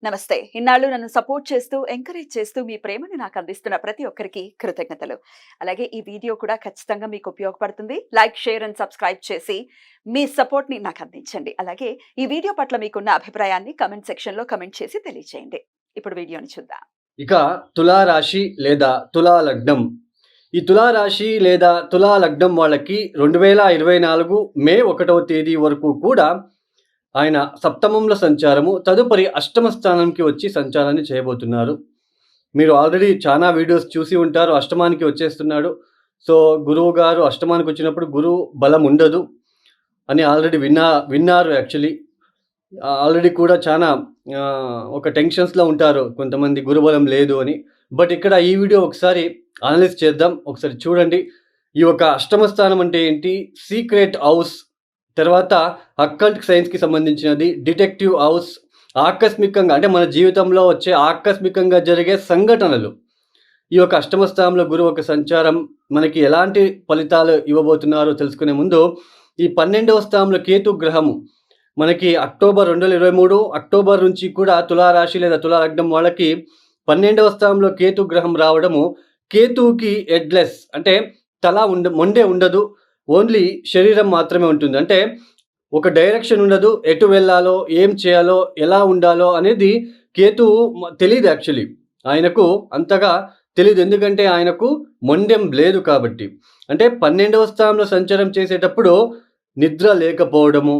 నమస్తే. ఇన్నాళ్ళు నన్ను సపోర్ట్ చేస్తూ, ఎంకరేజ్ చేస్తూ మీ ప్రేమను నాకు అందిస్తున్న ప్రతి ఒక్కరికి కృతజ్ఞతలు. అలాగే ఈ వీడియో కూడా ఖచ్చితంగా మీకు ఉపయోగపడుతుంది. లైక్, షేర్ అండ్ సబ్స్క్రైబ్ చేసి మీ సపోర్ట్‌ని నాకు అందించండి. అలాగే ఈ వీడియో పట్ల మీకున్న అభిప్రాయాన్ని కామెంట్ సెక్షన్‌లో కామెంట్ చేసి తెలియజేయండి. ఇప్పుడు వీడియోని చూద్దాం. ఇక తులా రాశి లేదా తులా లగ్నం. ఈ తులా రాశి లేదా తులా లగ్నం వాళ్ళకి 2024 మే 1వ తేదీ వరకు కూడా ఆయన సప్తమంలో సంచారము, తదుపరి అష్టమ స్థానంకి వచ్చి సంచారాన్ని చేయబోతున్నారు. మీరు ఆల్రెడీ చాలా వీడియోస్ చూసి ఉంటారు. అష్టమానికి వచ్చేస్తున్నాడు. సో గురువు గారు అష్టమానికి వచ్చినప్పుడు గురువు బలం ఉండదు అని ఆల్రెడీ విన్నారు యాక్చువల్లీ. ఆల్రెడీ కూడా చాలా ఒక టెన్షన్స్‌లో ఉంటారు కొంతమంది, గురుబలం లేదు అని. బట్ ఇక్కడ ఈ వీడియో ఒకసారి అనలైజ్ చేద్దాం. ఒకసారి చూడండి. ఈ యొక్క అష్టమ స్థానం అంటే ఏంటి? సీక్రెట్ హౌస్, తర్వాత అక్కల్ట్ సైన్స్‌కి సంబంధించినది, డిటెక్టివ్ హౌస్, ఆకస్మికంగా అంటే మన జీవితంలో వచ్చే ఆకస్మికంగా జరిగే సంఘటనలు. ఈ యొక్క అష్టమ స్థానంలో గురువు యొక్క సంచారం మనకి ఎలాంటి ఫలితాలు ఇవ్వబోతున్నారో తెలుసుకునే ముందు, ఈ 12వ స్థానంలో కేతు గ్రహము మనకి అక్టోబర్ 2023 అక్టోబర్ నుంచి కూడా తులారాశి లేదా తులా లగ్నం వాళ్ళకి 12వ స్థానంలో కేతు గ్రహం రావడము, కేతువుకి హెడ్లెస్ అంటే తల మొండె ఉండదు, ఓన్లీ శరీరం మాత్రమే ఉంటుంది. అంటే ఒక డైరెక్షన్ ఉండదు, ఎటు వెళ్ళాలో, ఏం చేయాలో, ఎలా ఉండాలో అనేది కేతువు తెలీదు యాక్చువల్లీ. ఆయనకు అంతగా తెలీదు. ఎందుకంటే ఆయనకు మొండెం లేదు కాబట్టి. అంటే 12వ స్థానంలో సంచారం చేసేటప్పుడు నిద్ర లేకపోవడము,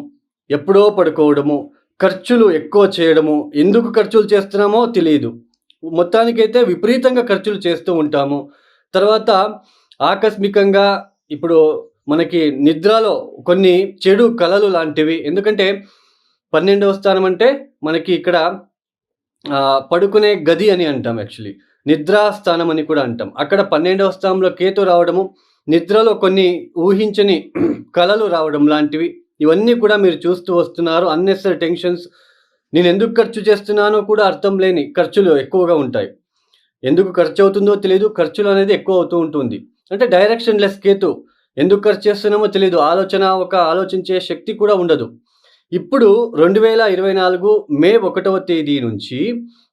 ఎప్పుడో పడుకోవడము, ఖర్చులు ఎక్కువ చేయడము, ఎందుకు ఖర్చులు చేస్తున్నామో తెలీదు. మొత్తానికైతే విపరీతంగా ఖర్చులు చేస్తూ ఉంటాము. తర్వాత ఆకస్మికంగా ఇప్పుడు మనకి నిద్రలో కొన్ని చెడు కలలు లాంటివి. ఎందుకంటే 12వ స్థానం అంటే మనకి ఇక్కడ పడుకునే గది అని అంటాం యాక్చువల్లీ. నిద్రా స్థానం అని కూడా అంటాం. అక్కడ 12వ స్థానంలో కేతు రావడము, నిద్రలో కొన్ని ఊహించని కలలు రావడం లాంటివి, ఇవన్నీ కూడా మీరు చూస్తూ వస్తున్నారు. అన్నెసరీ టెన్షన్స్, నేను ఎందుకు ఖర్చు చేస్తున్నానో కూడా అర్థం లేని ఖర్చులు ఎక్కువగా ఉంటాయి. ఎందుకు ఖర్చు అవుతుందో తెలియదు, ఖర్చులు అనేది ఎక్కువ అవుతూ ఉంటుంది. అంటే డైరెక్షన్ లెస్ కేతు. ఎందుకు ఖర్చు చేస్తున్నామో తెలియదు, ఆలోచించే శక్తి కూడా ఉండదు. ఇప్పుడు 2024 మే 1వ తేదీ నుంచి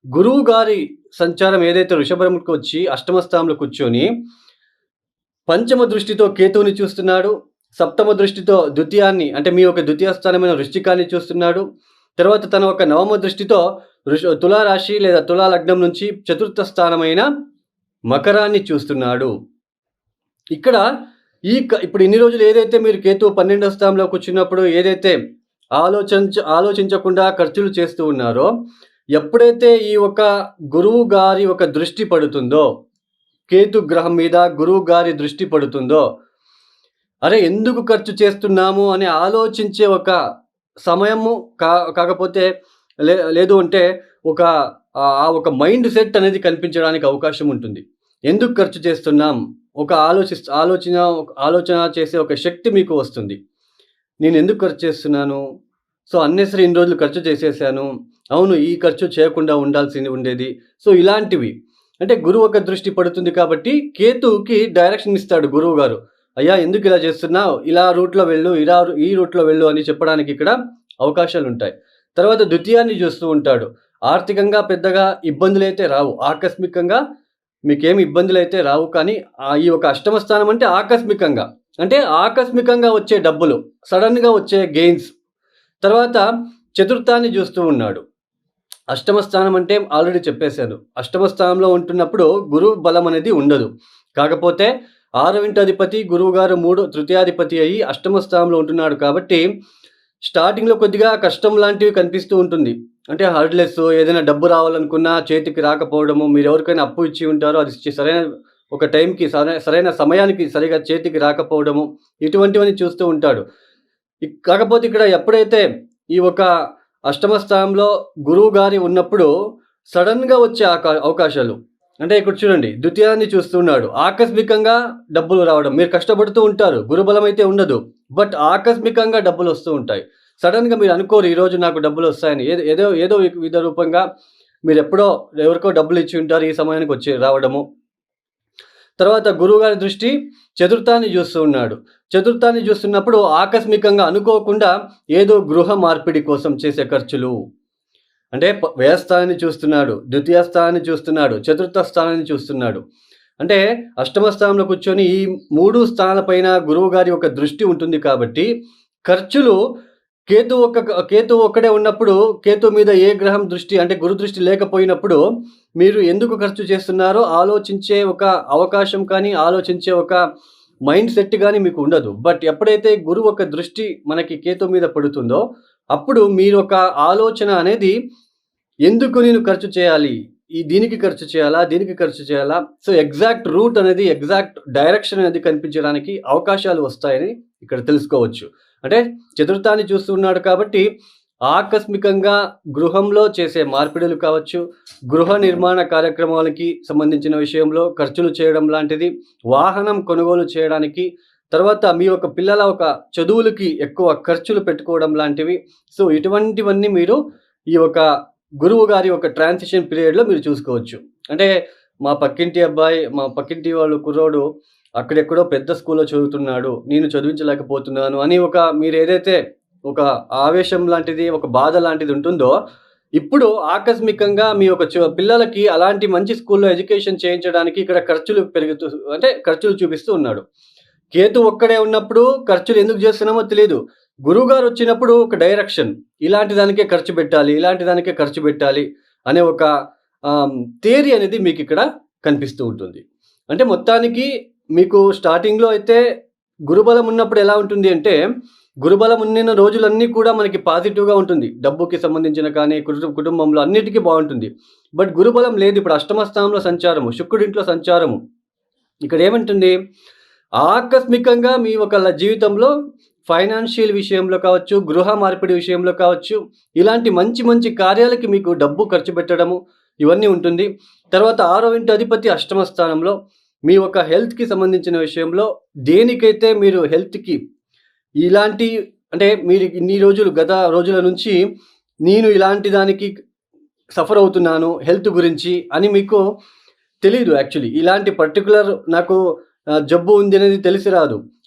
గురువు గారి సంచారం ఏదైతే వృషభంకి వచ్చి అష్టమ స్థానంలో కూర్చొని పంచమ దృష్టితో కేతువుని చూస్తున్నాడు, సప్తమ దృష్టితో ద్వితీయాన్ని అంటే మీ యొక్క ద్వితీయ స్థానమైన వృశ్చికాన్ని చూస్తున్నాడు. తర్వాత తన ఒక నవమ దృష్టితో తులారాశి లేదా తులా లగ్నం నుంచి చతుర్థ స్థానమైన మకరాన్ని చూస్తున్నాడు. ఇక్కడ ఇప్పుడు ఇన్ని రోజులు ఏదైతే మీరు కేతువు 12వ స్థానంలో కూర్చున్నప్పుడు ఏదైతే ఆలోచించకుండా ఖర్చులు చేస్తూ ఉన్నారో, ఎప్పుడైతే ఈ ఒక గురువు గారి ఒక దృష్టి పడుతుందో, కేతు గ్రహం మీద గురువు గారి దృష్టి పడుతుందో, అరే ఎందుకు ఖర్చు చేస్తున్నాము అని ఆలోచించే ఒక సమయము కాకపోతే లేదు అంటే ఒక మైండ్ సెట్ అనేది కనిపించడానికి అవకాశం ఉంటుంది. ఎందుకు ఖర్చు చేస్తున్నాం, ఒక ఆలోచన చేసే ఒక శక్తి మీకు వస్తుంది. నేను ఎందుకు ఖర్చు చేస్తున్నాను, సో అన్నెసరీ ఇన్ని రోజులు ఖర్చు చేసేసాను, అవును ఈ ఖర్చు చేయకుండా ఉండేది. సో ఇలాంటివి అంటే గురువు ఒక దృష్టి పడుతుంది కాబట్టి కేతువుకి డైరెక్షన్ ఇస్తాడు గురువు గారు. అయ్యా ఎందుకు ఇలా చేస్తున్నావు, ఇలా రూట్లో వెళ్ళు, ఈ రూట్లో వెళ్ళు అని చెప్పడానికి ఇక్కడ అవకాశాలు ఉంటాయి. తర్వాత ద్వితీయాన్ని చూస్తూ ఉంటాడు. ఆర్థికంగా పెద్దగా ఇబ్బందులు అయితే రావు, ఆకస్మికంగా మీకేమి ఇబ్బందులు అయితే రావు. కానీ ఈ ఒక అష్టమ స్థానం అంటే ఆకస్మికంగా వచ్చే డబ్బులు, సడన్గా వచ్చే గెయిన్స్. తర్వాత చతుర్థాన్ని చూస్తూ ఉన్నాడు. అష్టమ స్థానం అంటే ఆల్రెడీ చెప్పేశాను, అష్టమ స్థానంలో ఉంటున్నప్పుడు గురువు బలం అనేది ఉండదు. కాకపోతే 6వ ఇంటాధిపతి గురువు గారు తృతీయాధిపతి అయ్యి అష్టమ స్థానంలో ఉంటున్నాడు కాబట్టి స్టార్టింగ్లో కొద్దిగా కష్టం లాంటివి కనిపిస్తూ ఉంటుంది. అంటే హర్డ్లెస్, ఏదైనా డబ్బు రావాలనుకున్నా చేతికి రాకపోవడము, మీరు ఎవరికైనా అప్పు ఇచ్చి ఉంటారో అది సరైన ఒక టైంకి సరైన సమయానికి సరిగా చేతికి రాకపోవడము, ఇటువంటివన్నీ చూస్తూ ఉంటాడు. కాకపోతే ఇక్కడ ఎప్పుడైతే ఈ ఒక అష్టమ స్థానంలో గురువు గారి ఉన్నప్పుడు సడన్గా వచ్చే అవకాశాలు, అంటే ఇక్కడ చూడండి ద్వితీయాన్ని చూస్తున్నాడు, ఆకస్మికంగా డబ్బులు రావడం. మీరు కష్టపడుతూ ఉంటారు, గురుబలం అయితే ఉండదు, బట్ ఆకస్మికంగా డబ్బులు వస్తూ ఉంటాయి. సడన్గా మీరు అనుకోరు ఈరోజు నాకు డబ్బులు వస్తాయని. ఏదో విధ రూపంగా మీరు ఎవరికో డబ్బులు ఇచ్చి ఉంటారు, ఈ సమయానికి రావడము. తర్వాత గురువుగారి దృష్టి చతుర్థాన్ని చూస్తూ ఉన్నాడు. చతుర్థాన్ని చూస్తున్నప్పుడు ఆకస్మికంగా అనుకోకుండా ఏదో గృహ మార్పిడి కోసం చేసే ఖర్చులు, అంటే వ్యయ స్థానాన్ని చూస్తున్నాడు, ద్వితీయ స్థానాన్ని చూస్తున్నాడు, చతుర్థ స్థానాన్ని చూస్తున్నాడు. అంటే అష్టమ స్థానంలో కూర్చొని ఈ 3 స్థానాలపైన గురువు గారి యొక్క దృష్టి ఉంటుంది కాబట్టి ఖర్చులు కేతు ఒక్కడే ఉన్నప్పుడు కేతు మీద ఏ గ్రహం దృష్టి అంటే గురు దృష్టి లేకపోయినప్పుడు మీరు ఎందుకు ఖర్చు చేస్తున్నారో ఆలోచించే ఒక అవకాశం కానీ, ఆలోచించే ఒక మైండ్ సెట్ గానీ మీకు ఉండదు. బట్ ఎప్పుడైతే గురువు ఒక దృష్టి మనకి కేతు మీద పడుతుందో అప్పుడు మీరొక ఆలోచన అనేది ఎందుకు నేను ఖర్చు చేయాలి? దీనికి ఖర్చు చేయాలా? దీనికి ఖర్చు చేయాలా? సో, ఎగ్జాక్ట్ రూట్ అనేది, ఎగ్జాక్ట్ డైరెక్షన్ అనేది కనిపించడానికి అవకాశాలు వస్తాయని ఇక్కడ తెలుసుకోవచ్చు. అంటే చతుర్థాన్ని చూస్తున్నాడు కాబట్టి ఆకస్మికంగా గృహంలో చేసే మార్పిడులు కావచ్చు, గృహ నిర్మాణ కార్యక్రమాలకి సంబంధించిన విషయంలో ఖర్చులు చేయడం లాంటిది, వాహనం కొనుగోలు చేయడానికి, తర్వాత మీ యొక్క పిల్లల ఒక చదువులకి ఎక్కువ ఖర్చులు పెట్టుకోవడం లాంటివి. సో, ఇటువంటివన్నీ మీరు ఈ యొక్క గురువు గారి యొక్క ట్రాన్సిషన్ పీరియడ్‌లో మీరు చూసుకోవచ్చు. అంటే మా పక్కింటి వాళ్ళు కుర్రోడు అక్కడెక్కడో పెద్ద స్కూల్‌లో చదువుతున్నాడు. నేను చదివించలేకపోతున్నాను అని మీరేదైతే ఒక ఆవేశం లాంటిది, ఒక బాధ లాంటిది ఉంటుందో, ఇప్పుడు ఆకస్మికంగా మీ యొక్క పిల్లలకి అలాంటి మంచి స్కూల్‌లో ఎడ్యుకేషన్ చేయించడానికి ఇక్కడ ఖర్చులు చూపిస్తూ ఉన్నాడు. కేతు ఒక్కడే ఉన్నప్పుడు ఖర్చులు ఎందుకు చేస్తున్నామో తెలీదు. గురువుగారు వచ్చినప్పుడు ఒక డైరెక్షన్. ఇలాంటి దానికే ఖర్చు పెట్టాలి అనే ఒక థియరీ అనేది మీకిక్కడ కనిపిస్తూ ఉంటుంది. అంటే మొత్తానికి మీకు స్టార్టింగ్‌లో అయితే గురుబలం ఉన్నప్పుడు ఎలా ఉంటుంది అంటే, గురుబలం ఉన్న రోజులన్నీ కూడా మనకి పాజిటివ్‌గా ఉంటుంది. డబ్బుకి సంబంధించిన కానీ, కుటుంబంలో అన్నిటికీ బావుంటుంది. బట్ గురుబలం లేదు. ఇప్పుడు అష్టమ స్థానంలో సంచారము, శుక్రుడింట్లో సంచారము. ఇక్కడ ఏమంటుంది? ఆకస్మికంగా మీ ఒక జీవితంలో ఫైనాన్షియల్ విషయంలో కావచ్చు, గృహ మార్పిడి విషయంలో కావచ్చు, ఇలాంటి మంచి కార్యాలకి మీకు డబ్బు ఖర్చు పెట్టడము ఇవన్నీ ఉంటుంది. తర్వాత 6వ ఇంటి అధిపతి అష్టమ స్థానంలో మీ యొక్క హెల్త్‌కి సంబంధించిన విషయంలో దేనికైతే మీరు హెల్త్‌కి ఇలాంటి అంటే మీరు ఇన్ని గత రోజుల నుంచి నేను ఇలాంటి దానికి సఫర్ అవుతున్నాను హెల్త్ గురించి అని మీకు తెలీదు యాక్చువల్లీ. ఇలాంటి పర్టిక్యులర్ నాకు జబ్బు ఉంది అనేది తెలిసి రాదు.